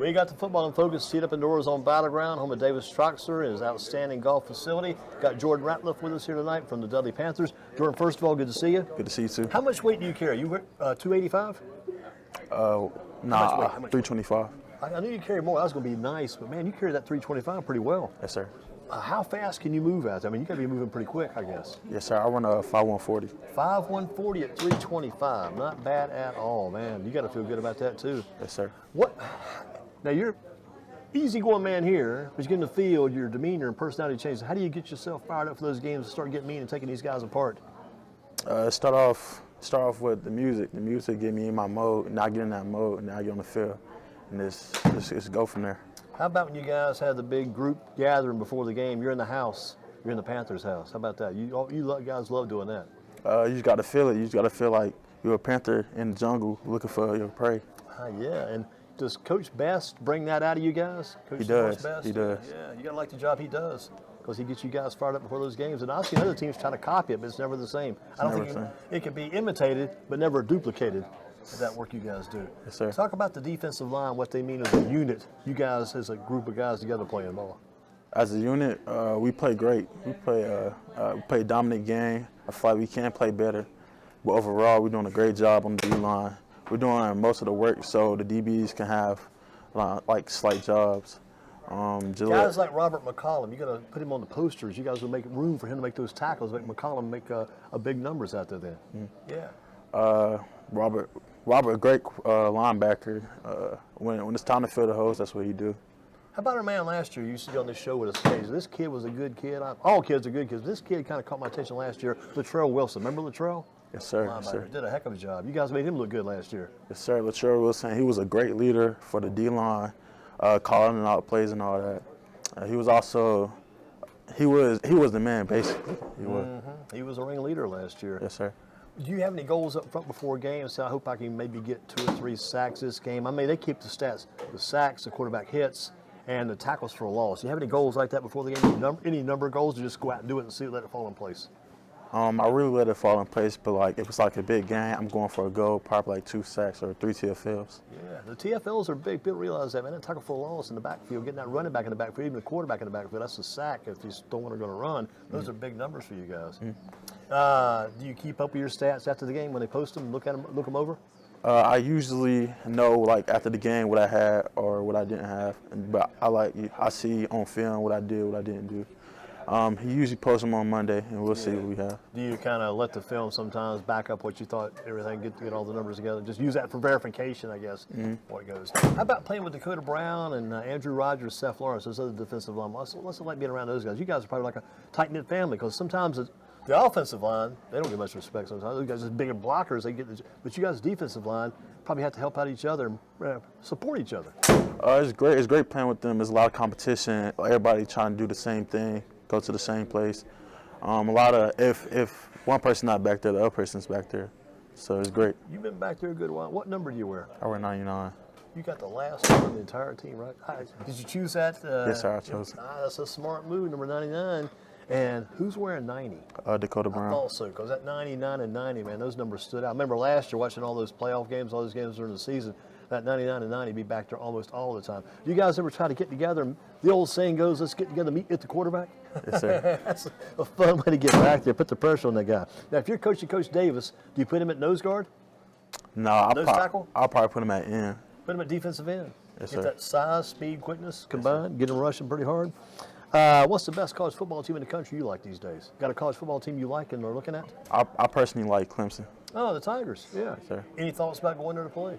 We got the Football in Focus seat up indoors on Battleground, home of Davis Troxler and his outstanding golf facility. Got Jordyn Ratliff with us here tonight from the Dudley Panthers. Jordyn, first of all, good to see you. Good to see you too. How much weight do you carry? You 285? Nah, 325. I knew you carried more. That was going to be nice, but man, you carry that 325 pretty well. Yes, sir. How fast can you move at? I mean, you got to be moving pretty quick, I guess. Yes, sir. I run a 5.140. 5.140 at 325. Not bad at all, man. You got to feel good about that too. Yes, sir. What? Now you're easygoing man here, but you get in the field, your demeanor and personality changes. How do you get yourself fired up for those games and start getting mean and taking these guys apart? Start off with the music. The music get me in my mode, and I get in that mode, and I get on the field, and just go from there. How about when you guys had the big group gathering before the game? You're in the house. You're in the Panthers' house. How about that? You guys love doing that. You just got to feel it. You just got to feel like you're a panther in the jungle looking for your prey. Yeah, and does Coach Best bring that out of you guys? Coach He does. Best? He does. Yeah, you got to like the job he does because he gets you guys fired up before those games. And I've seen other teams try to copy it, but it's never the same. I don't think it can be imitated, but never duplicated. That work you guys do. Yes, sir. Talk about the defensive line, what they mean as a unit. You guys, as a group of guys together playing ball. As a unit, we play great. We play a dominant game. I feel like we can play better. But overall, we're doing a great job on the D-line. We're doing most of the work so the DBs can have like slight jobs. Guys like Robert McCollum, you got to put him on the posters. You guys will make room for him to make those tackles, make McCollum make a big numbers out there then. Yeah. Robert, a great linebacker. When it's time to fill the hose, that's what he do. How about our man last year? You used to be on this show with us. This kid was a good kid. All kids are good kids. This kid kind of caught my attention last year. Latrell Wilson. Remember Latrell? Yes, sir. Yes, sir. Did a heck of a job. You guys made him look good last year. Yes, sir. Latrell Wilson, he was a great leader for the D-line, calling out plays and all that. He was also, he was the man, basically. He was a ringleader last year. Yes, sir. Do you have any goals up front before a game? So I hope I can maybe get 2 or 3 sacks this game. I mean, they keep the stats, the sacks, the quarterback hits, and the tackles for a loss. Do you have any goals like that before the game? Any number of goals, or just go out and do it and see, let it fall in place? I really let it fall in place, but like if it's like a big game, I'm going for a goal, probably like 2 sacks or 3 TFLs. Yeah, the TFLs are big. People realize that, man. That tackle for a loss in the backfield, getting that running back in the backfield, even the quarterback in the backfield, that's a sack if you don't want to go to run. Those are big numbers for you guys. Do you keep up with your stats after the game when they post them, look them over? I usually know like after the game what I had or what I didn't have, but I see on film what I did, what I didn't do. He usually posts them on Monday, and we'll see what we have. Do you kind of let the film sometimes back up what you thought, everything, get all the numbers together? Just use that for verification, I guess, what it goes. How about playing with Dakota Brown and Andrew Rogers, Seth Lawrence, those other defensive linemen? What's it like being around those guys? You guys are probably like a tight-knit family because sometimes the offensive line, they don't get much respect sometimes. Those guys are bigger blockers. But you guys' defensive line probably have to help out each other and support each other. It's great. It's great playing with them. There's a lot of competition. Everybody trying to do the same thing, go to the same place. A lot of if one person's not back there, the other person's back there. So it's great. You've been back there a good while. What number do you wear? I wear 99. You got the last one of the entire team, right? Did you choose that? Yes, sir. I chose it. That's a smart move, number 99. And who's wearing 90? Dakota Brown. I thought so, because that 99 and 90, man, those numbers stood out. I remember last year watching all those playoff games, all those games during the season, that 99 and 90 be back there almost all the time. Do you guys ever try to get together? The old saying goes, let's get together, meet at the quarterback. Yes, sir. That's a fun way to get back there, put the pressure on that guy. Now, if you're coaching Coach Davis, do you put him at nose guard? No, I'll probably put him at end. Put him at defensive end. Yes, get sir. That size, speed, quickness combined, get him rushing pretty hard. What's the best college football team in the country you like these days? Got a college football team you like and are looking at? I personally like Clemson. Oh, the Tigers, yeah. Yes, sir. Any thoughts about going there to play?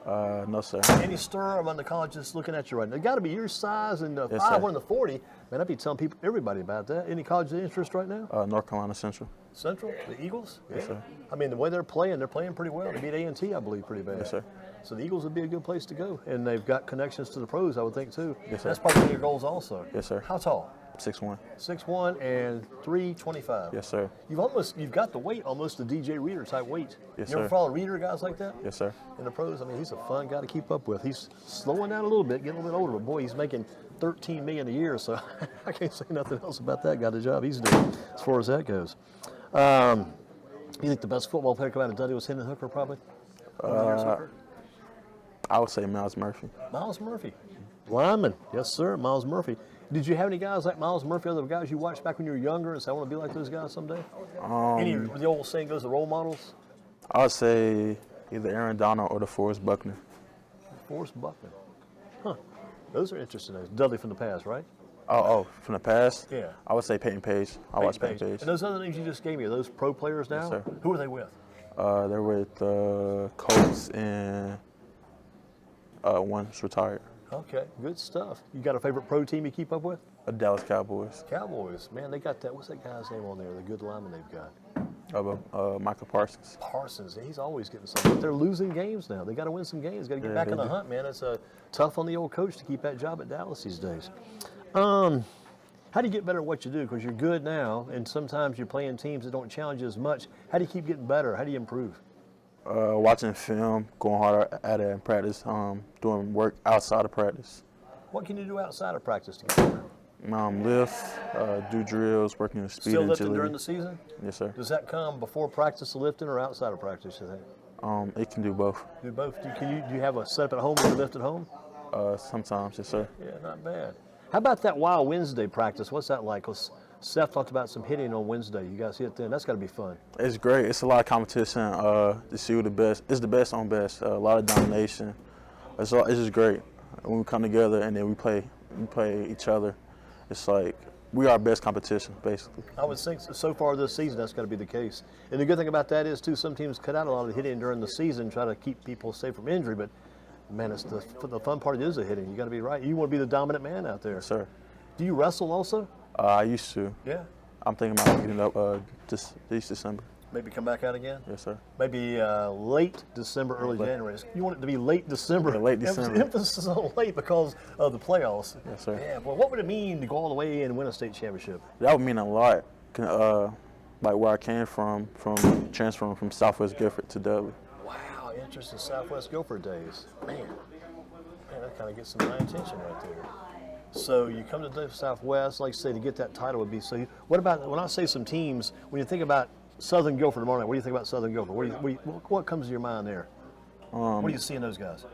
No, sir. Any stir among the colleges looking at you right now? It got to be your size and the Yes, 5'1" and the 40. Man, I'd be telling everybody about that. Any college of interest right now? North Carolina Central. Central? The Eagles? Yes, sir. I mean, the way they're playing pretty well. They beat A&T, I believe, pretty bad. Yes, sir. So the Eagles would be a good place to go. And they've got connections to the pros, I would think, too. Yes, sir. That's probably one of your goals also. Yes, sir. How tall? 6'1". 6'1" and 325. Yes, sir. You've got the weight, almost the DJ Reader type weight. Yes, you ever sir. follow Reader guys like that? Yes, sir. In the pros, I mean, he's a fun guy to keep up with. He's slowing down a little bit, getting a little bit older, but boy, he's making $13 million a year, so I can't say nothing else about that guy, the job he's doing as far as that goes. You think the best football player come out of Dudley was Hendon Hooker, probably? I would say Miles Murphy. Miles Murphy. Lineman. Yes, sir. Miles Murphy. Did you have any guys like Miles Murphy, other guys you watched back when you were younger and say, I want to be like those guys someday? Any, the old saying goes, the role models? I would say either Aaron Donald or DeForest Buckner. Forrest Buckner. Huh. Those are interesting names. Dudley from the past, right? Oh, from the past? Yeah. I would say Peyton Page. I watch Peyton Page. And those other names you just gave me, are those pro players now? Yes, sir. Who are they with? They're with Colts and one's retired. Okay, good stuff. You got a favorite pro team you keep up with? Dallas Cowboys. Cowboys. Man, they got that. What's that guy's name on there? The good lineman they've got. Michael Parsons. Parsons. He's always getting something. They're losing games now. They got to win some games. Got to get back in the hunt, man. It's tough on the old coach to keep that job at Dallas these days. How do you get better at what you do? Because you're good now, and sometimes you're playing teams that don't challenge you as much. How do you keep getting better? How do you improve? Watching film, going harder at it in practice, doing work outside of practice. What can you do outside of practice to get better? Lift, do drills, working the speed Still and lifting agility. during the season? Yes, sir. Does that come before practice, the lifting, or outside of practice, you think? It can do both. Do both. Do you have a setup at home where you lift at home? Sometimes, yes, sir. Yeah, not bad. How about that Wild Wednesday practice? What's that like? 'Cause Seth talked about some hitting on Wednesday. You guys hit then. That's got to be fun. It's great. It's a lot of competition to see who the best. It's the best on best. A lot of domination. It's just great when we come together and then we play each other. It's like we are our best competition, basically. I would think so far this season that's got to be the case. And the good thing about that is too, some teams cut out a lot of hitting during the season, try to keep people safe from injury. But man, it's the fun part is the hitting. You got to be right. You want to be the dominant man out there. Yes, sir. Do you wrestle also? I used to. Yeah. I'm thinking about getting up this December. Maybe come back out again? Yes, sir. Maybe late December, early January. You want it to be late December. Yeah, late December. Emphasis on late because of the playoffs. Yes, sir. Yeah, well, what would it mean to go all the way and win a state championship? That would mean a lot. Like where I came from transferring from Southwest Guilford to Dudley. Wow, interesting Southwest Guilford days. Man, that kind of gets some of my attention right there. So you come to the Southwest, like I say, to get that title would be so. What about when I say some teams? When you think about Southern Guilford tomorrow night, what do you think about Southern Guilford? What comes to your mind there? What do you see in those guys?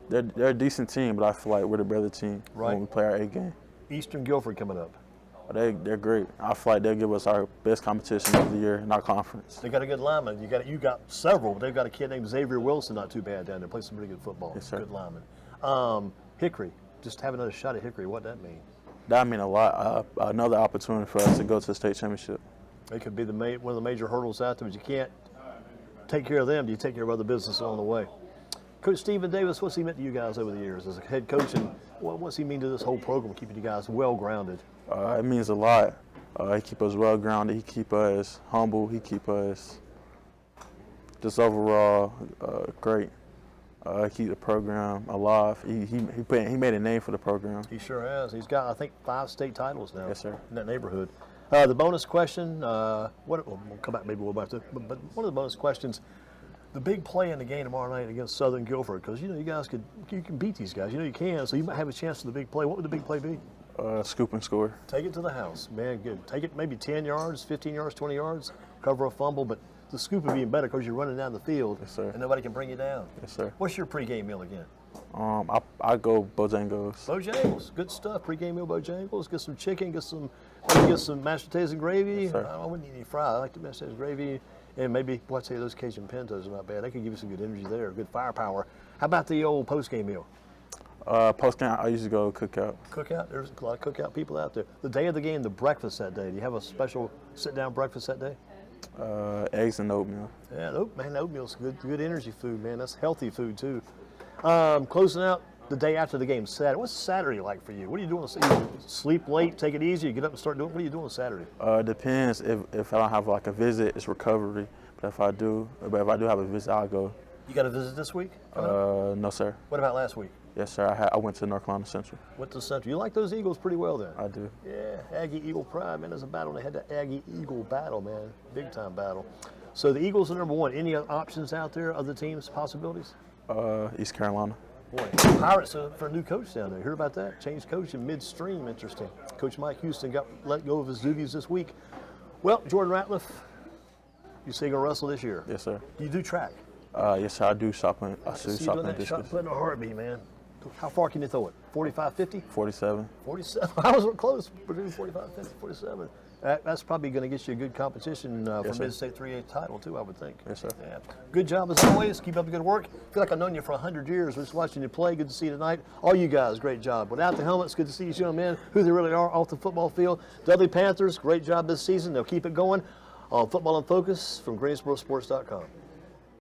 They're a decent team, but I feel like we're the better team Right. when we play our A game. Eastern Guilford coming up. They're great. I feel like they'll give us our best competition of the year in our conference. They got a good lineman. You got several, but they've got a kid named Xavier Wilson, not too bad down there. Plays some pretty good football. Yes, sir. Good lineman. Hickory. Just have another shot at Hickory. What'd that mean? That mean a lot. Another opportunity for us to go to the state championship. It could be one of the major hurdles out there, but you can't take care of them. You take care of other business along the way. Coach Stephen Davis, what's he meant to you guys over the years as a head coach, and what's he mean to this whole program, keeping you guys well grounded? It means a lot. He keep us well grounded. He keep us humble. He keep us just overall great. Keep the program alive. He made a name for the program. He sure has. He's got, I think, 5 state titles now. Yes, sir. In that neighborhood. The bonus question, we'll come back, maybe we'll back to it, but one of the bonus questions, the big play in the game tomorrow night against Southern Guilford, because you guys you can beat these guys. You can, so you might have a chance to the big play. What would the big play be? Scoop and score. Take it to the house, man. Good. Take it maybe 10 yards, 15 yards, 20 yards, cover a fumble, but the scoop would be even better because you're running down the field. Yes, sir. And nobody can bring you down. Yes, sir. What's your pregame meal again? I go Bojangles. Bojangles, good stuff. Pregame meal Bojangles. Get some chicken. Get some mashed potatoes and gravy. Yes, sir. I wouldn't eat any fry. I like the mashed potatoes and gravy, and maybe I'd say those Cajun pintos are not bad. They could give you some good energy there, good firepower. How about the old postgame meal? Post game, I usually go cookout. Cookout. There's a lot of cookout people out there. The day of the game, the breakfast that day. Do you have a special sit-down breakfast that day? Eggs and oatmeal. Yeah, oatmeal's good energy food, man. That's healthy food too. Closing out the day after the game, Saturday. What's Saturday like for you? What are you doing? You sleep late, take it easy, you get up and start doing. What are you doing Saturday? Depends. If I don't have like a visit, it's recovery. But if I do have a visit, I'll go. You got a visit this week? No, sir. What about last week? Yes, sir. I went to North Carolina Central. Went to Central. You like those Eagles pretty well then? I do. Yeah, Aggie Eagle Pride, man. There's a battle. They had the Aggie Eagle battle, man. Big time battle. So the Eagles are number one. Any other options out there? Other teams, possibilities? East Carolina. Boy, Pirates for a new coach down there. Hear about that? Changed coach in midstream. Interesting. Coach Mike Houston got let go of his duties this week. Well, Jordyn Ratliff, you say you're going to wrestle this year? Yes, sir. Do you do track? Yes, sir. I do shopping. I See shoot you shopping doing that shot discus. put in a heartbeat, man. How far can you throw it? 45, 50? 47. 47. I was close, but 45, 50, 47. That's probably going to get you a good competition for Yes, sir. Mid-State 3A title, too, I would think. Yes, sir. Yeah. Good job as always. Keep up the good work. Feel like I've known you for 100 years. We're just watching you play. Good to see you tonight. All you guys, great job. Without the helmets, good to see you young men, who they really are off the football field. Dudley Panthers, great job this season. They'll keep it going on Football in Focus from GreensboroSports.com.